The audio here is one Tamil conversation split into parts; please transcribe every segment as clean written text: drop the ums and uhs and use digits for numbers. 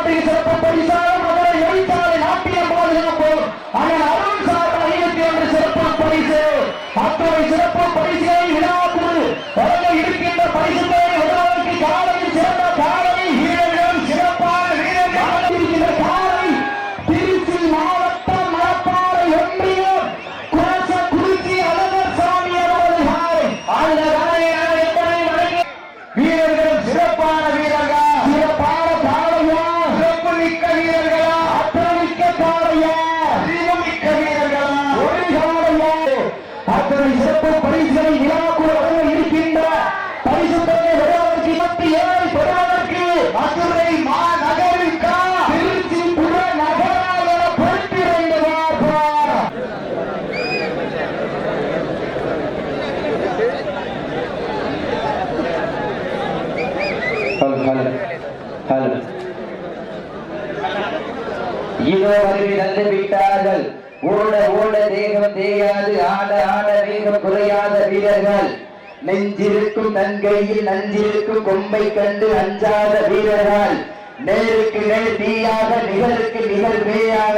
மாட்டிற்கு சிறப்பு பரிசாக மதுரை எரிச்சாலை நாட்டியம் பாதுகாப்பு அண்ணன் அருண் சார் 51 சிறப்பு பரிசு. அத்துறை சிறப்பு பரிசுகளை விழாக்குழு வழங்க இருக்கின்ற பரிசுகளை விழாவுக்கு காலையில் சிறந்த காலை வீரர்கள் சிறப்பான வீரர்கள் இருக்கின்ற காலை திருச்சி மாவட்டம் மலப்பாறை ஒன்றியம் குளச்சக்குறிச்சி அழகர் சாமி அவர்கள் அந்த வீரர்கள் சிறப்பான வீரர்கள் சிறப்பான காலையா சிறப்பு மிக்க வீரர்களா அத்தமிக்க காலையா மிக்க வீரர்களா ஒரு காலையா அத்தனை சிறப்பு பரிசுகளை விழாக்குழு இருக்கின்ற பரிசு தொகை விழாவிற்கு 27 பெறுவதற்கு மதுரை மாநகரிற்கா திருச்சி புறநகராக பொறுத்திருந்து பார்ப்பார். இதோ அறிவில் வந்து விட்டார்கள். ஓட ஓட தேகம் தேயாது, ஆட ஆட வேகம் குறையாத வீரர்கள். நெஞ்சிருக்கும் நன்கையில் நஞ்சிருக்கும் கொம்பை கண்டு அஞ்சாத வீரர்கள். நேருக்கு நேர் தீயாக நிகருக்கு நிகழ் மேயாக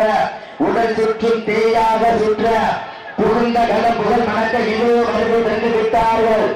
உடல் சுற்றும் தேயாக சுற்ற புகுந்த கல புகழ் மணக்க இதோ வருகை தந்து விட்டார்கள்.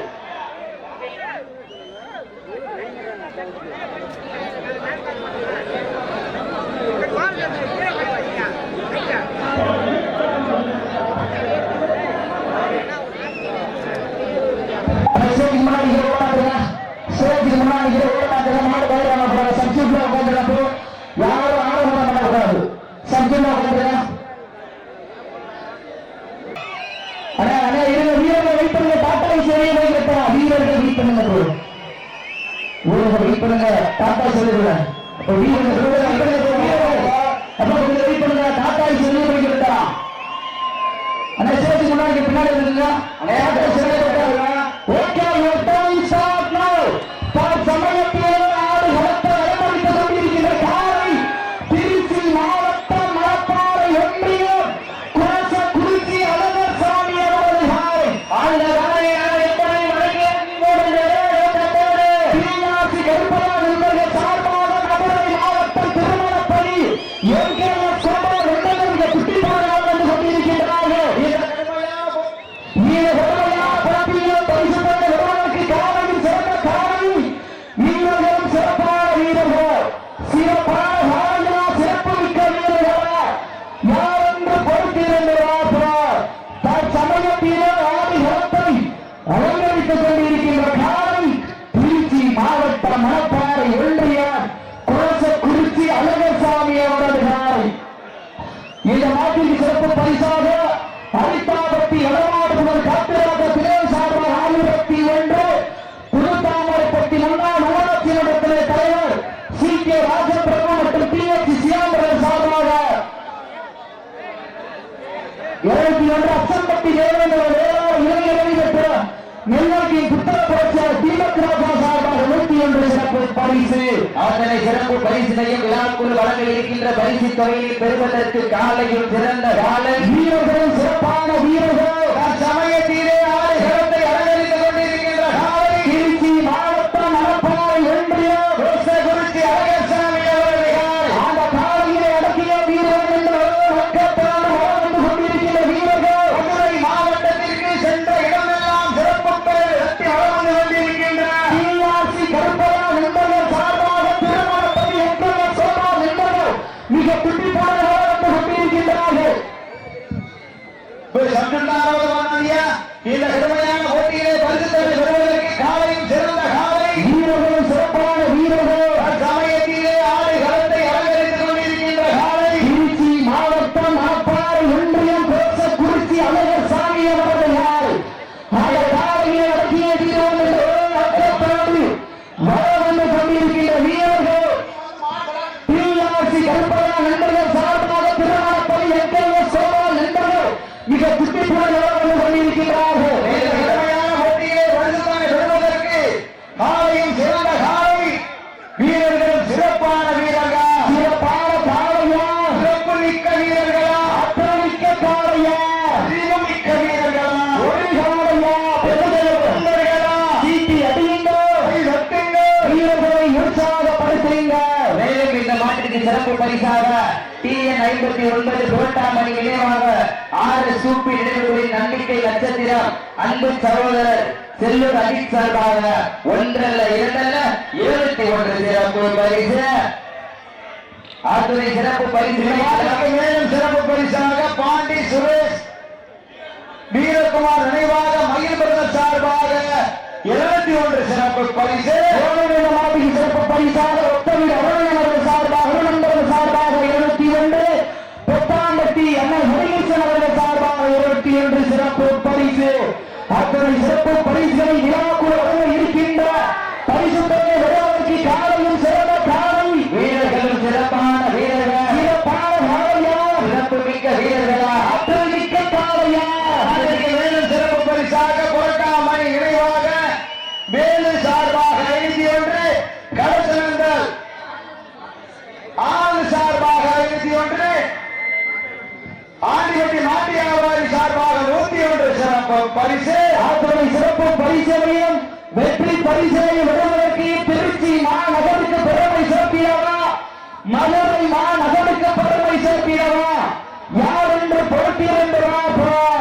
இந்த நாட்டிற்கு சிறப்பு பரிசாக அரித்தாபத்தி எடமாடுபவர் காப்பிராக பிளே சார்பாக 1001 புதுத்தாமரைப்பட்டி முன்னாள் ஊராட்சி மன்றத்திலே தலைவர் CK ராஜபிரபு மற்றும் TH சியாம்பரம் சார்பாக 21 அச்சம்பட்டி தேவேந்திர வேளாண் இளைஞரணி பெற்ற நெல்லையின் புத்தக புரட்சியாளர் தீபக் ராஜா சார்பாக 101 சிறப்பு பரிசு. அதனை சிறப்பு பரிசினையும் விழாக்குழு வழங்க இருக்கின்ற பரிசு தொகையை பெறுவதற்கு காலையில் சிறந்த காலை வீரர்கள் சிறப்பான வீரர்கள் சமயத்திலே ஆறு சிறப்பை அலங்கரித்துக் கொண்டிருக்கின்ற காலை திருச்சி மாவட்டம் மலப்பாறை ஒன்றியம் குறிச்சி அழகர்சாமி அவர்கள் அந்த காலையை அடக்கிய வீரர்கள் என்று மக்கத்தால் வாழ்ந்து கொண்டிருக்கின்ற வீரர்கள் மதுரை மாவட்டத்திற்கு சென்ற இடமெல்லாம் சிறப்பு பெயர் வெற்றி வளர்ந்து கொண்டிருக்கின்ற TRC கருப்பையா நண்பர்கள் சார்பாக திருமணப்பதி எங்கள் சோழா நண்பர்கள் மிக துடிப்பாக வாழ்ந்து கொண்டிருக்கின்றார்கள். இந்த கடுமையான போட்டியிலே பரிசு பெறுவதற்கு காலையும் சிறந்த காலை வீரர்கள் சிறப்பான வீரர்கள் சமயத்திலே ஆடு களத்தை அலங்கரித்துக் கொண்டிருக்கின்ற காலை திருச்சி மாவட்டம் மலப்பாறை ஒன்றியம் குறிச்சி அழகர் சாமி அவர்கள் அந்த காலையை அடக்கிய வீரர்கள் வந்து கொண்டிருக்கின்ற வீரர்கள் TRC கருப்பையா நண்பர்கள் சார்பாக திருமணப்பதி எங்கள் சோழா நண்பர்கள் மிக துடிப்புடன் வந்து கொண்டிருக்கிறார்கள். போட்டியிலே பரிசுத்தானை பெறுவதற்கு காலையும் சிறந்த காலை வீரர்கள் சிறப்பான வீரர்கள் சிறப்பான காலையா சிறப்பு மிக்க வீரர்களா அத்தமிக்க காலையா மிக்க வீரர்களா ஒரு காலையா தொண்டர்களா சீட்டி அடியுங்க சத்துங்க வீரர்களை உற்சாகப்படுத்துங்க. மேலும் இந்த மாட்டிற்கு சிறப்பு பரிசாக TN 59 புரட்டாமணி நினைவாக 6 சூப்பி நினைவுகளின் நம்பிக்கை நட்சத்திரம் அன்பு சகோதரர் செல்லூர் அஜித் சார்பாக 1 அல்ல 2 அல்ல 71 சிறப்பு பரிசு. அத்துறை சிறப்பு பரிசு மேலும் சிறப்பு பரிசாக பாண்டி சுரேஷ் வீரகுமார் நினைவாக மயில் பிரதர் சார்பாக 71 சிறப்பு பரிசு. சிறப்பு பரிசாக ஒத்தவீடு அருண் சார்பாக நண்பர்கள் சார்பாக 71, பொத்தாம்பட்டி அண்ணன் ஹரிகிருஷ்ணன் அவர்கள் சார்பாக 21 சிறப்பு பரிசு. அத்தனை சிறப்பு பரிசுகளை விழாக்குழு வழங்க இருக்கின்ற பரிசு தொகை விழாவிற்கு காலையும் சிறந்த காலை வீரர்களும் சிறப்பான வீரர்கள், சிறப்பான காலையா, சிறப்பு மிக்க வீரர்களா, ஆற்றல் மிக்க காலையா. அதற்கு மேலும் சிறப்பு பரிசாக புரட்டாமணி நினைவாக வேலு சார்பாக 51, கடசனந்தல் ஆறு சார்பாக 51, ஆண்டிவட்டி நாட்டு வியாபாரி சார்பாக 101 சிறப்பு பரிசு. அத்தனை சிறப்பு பரிசையும் வெற்றி பரிசையை விடுவதற்கு திருச்சி மாநகருக்கு பெருமை சேர்க்கிறவா, மதுரை மாநகருக்கு பெருமை சேர்க்கிறவா, யார் என்று போட்டியிடுவா.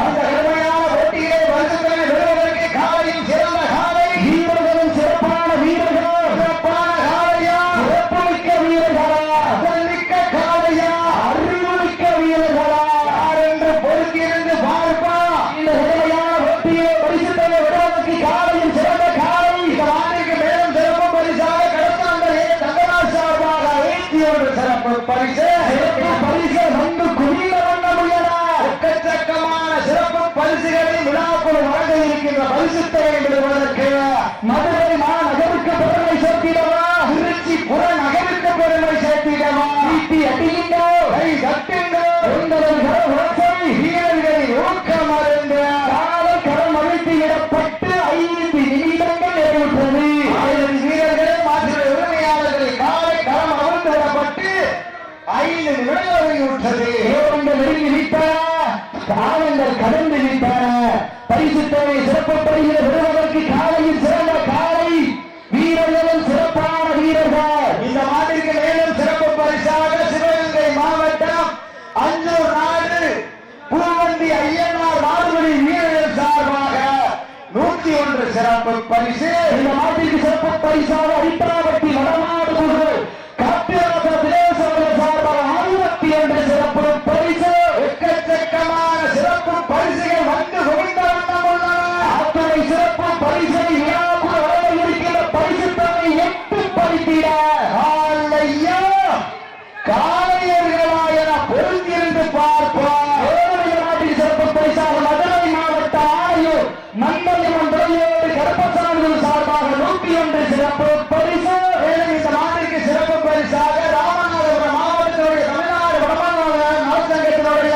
இந்த கடுமையான போட்டியை வருஷங்களை விடுவதற்கு காலையும் சிறந்த காலை, வீரர்களும் சிறப்பான வீரர்கள், சிறப்பான காலையா, சிறப்புமிக்க வீரர்களா, மிக்க காலையா, அறிவுமிக்க வீரர்களா, யார் என்று பொறுத்திருந்து பார்ப்பா. இந்த கடுமையான போட்டியை பரிசுத்தலை விடுவதற்கு காலையும் சிறந்த காலை. இந்த ஆண்டுக்கு மேலும் சிறப்பு பரிசாக கடத்தாண்டே தங்கராஜ் சார்பாக 81 சிறப்பு பரிசு. சிறப்பு பரிசு வந்து குவிந்த வண்ண முயலா. எக்கச்சக்கமான சிறப்பு பரிசுகளை விழாக்குழு வழங்க இருக்கின்ற பரிசுத்தை விடுவதற்கு மதுரை மாநகருக்கு பெருமை சேர்த்திடவா, திருச்சி புறநகருக்கு பெருமை சேர்த்திடவா. வீட்டி அடியுங்கோ, கை தட்டுங்கோ, வீரர்களின் ஊக்கம் அறிந்து காலை களம் அழித்து விடப்பட்டு 5 நிமிடங்கள் நிறைவுற்றது. 1000 வீரர்களே மாற்ற உரிமையாளர்களை காலை களம் அவிழ்த்து விடப்பட்டு 5 நிமிடங்கள் நிறைவுற்றது. நெருங்கி விட்டன, காலங்கள் கடந்து விட்டன. பரிசு தேவை சிறப்பு பரிசு விடுவதற்கு காலையில் சிறந்த காலை, வீரர்களும் சிறப்பான வீரர்கள். இந்த மாட்டிற்கு மேலும் சிறப்பு பரிசாக சிவகங்கை மாவட்டம் அஞ்சூர் நாடு பூவண்டி ஐயனார் மாடுபடி வீரர்கள் சார்பாக 101 சிறப்பு பரிசு. இந்த மாட்டிற்கு சிறப்பு பரிசாக அடிப்பாவட்டி வடமாடு குழு காப்பிராச தினேசவர்கள் சார்பாக 61 சிறப்பு பரிசு. எக்கச்சக்கமான சிறப்பு பரிசுகள் வந்து குவிந்த வண்ணம் உள்ளன. அத்தனை சிறப்பு பரிசை விழாக்குழு வழங்க இருக்கின்ற பரிசு தொகை 8 பரிசிட ஐயா காளையர்களா என பொருந்திருந்து பார்ப்போம். நாட்டின் சிறப்பு பரிசாக மதுரை மாவட்ட ஆணையூர் மண்டலிமன் துறையோடு கருப்பசாமிகள் சார்பாக 101 சிறப்பு பரிசு. மேலும் இந்த நாட்டிற்கு சிறப்பு பரிசாக ராமநாதபுரம் மாவட்டத்தினுடைய தமிழ்நாடு வடமாநில நலச்சங்கத்தினுடைய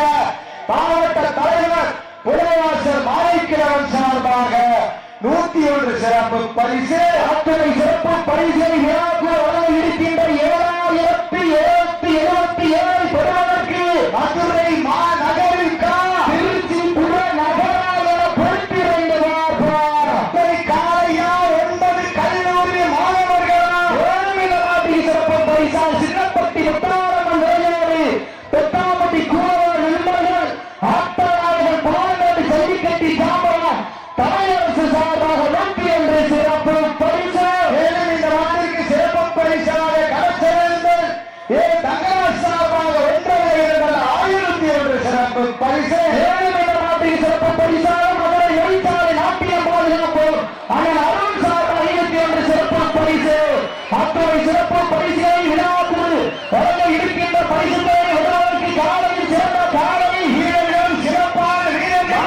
மாவட்ட தலைவர் புலவாசர் மாலைக்கிழவன் சார்பாக 101 சிறப்பு பரிசு. அத்தனை சிறப்பு பரிசை விழாக்குழு வழங்க இருக்கின்ற 7077 பெறுவதற்கு மதுரை மாநகரிற்கா திருச்சி புறநகரா என பொறுத்திருந்து பார்ப்பார். அத்தனை காலையா 9 கல்லூரி மாணவர்களா நாட்டின் சிறப்பு பரிசால் சின்னப்பட்டி முத்தாரம்மன் விளையாடு தொத்தாம்பட்டி கூறவர் நண்பர்கள் ஆட்டநாயகர் பாண்டோடு ஜல்லிக்கட்டி சாம்பரம் தமிழரசு சார்பாக 101 சிறப்பு பரிசு. மேலும் இந்த நாட்டிற்கு சிறப்பு பரிசாக கடச்சேர்ந்தல் தங்கராஜ் சார்பாக 101 சிறப்பு பரிசு. மேலும் இந்த நாட்டிற்கு சிறப்பு பரிசாக மதுரை எரிசாலை நாட்டியம் பாதுகாப்பு அண்ணன் அருண் சார்பாக 51 சிறப்பு பரிசு. அத்தனை சிறப்பு பரிசுகளை விழாக்குழு வழங்க இருக்கின்ற பரிசுகளை விழாவிற்கு காலையில் சிறந்த காலை, வீரர்கள் சிறப்பான வீரர்கள்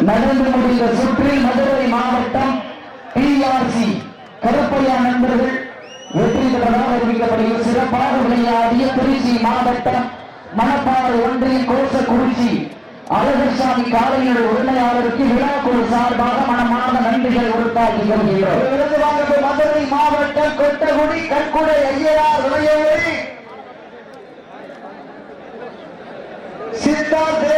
நடந்து முடிந்த சுற்றில் மதுரை மாவட்டம் TRC கருப்பையா நண்பர்கள் வெற்றி பெற்றதாக அறிவிக்கப்படுகிறது. சிறப்பாக விளையாடிய திருச்சி மாவட்டம் மணப்பாறை ஒன்றிய கோசக்குறிச்சி அழகர்சாமி காலையினுடைய உரிமையாளருக்கு விழா குழு சார்பாக மனமார்ந்த நன்றிகள் உறுத்தாக்கி வருகிறோம். மதுரை மாவட்டம் கொட்டகுடி கற்குடை ஐயனார் விளையாடி சித்தார்த்த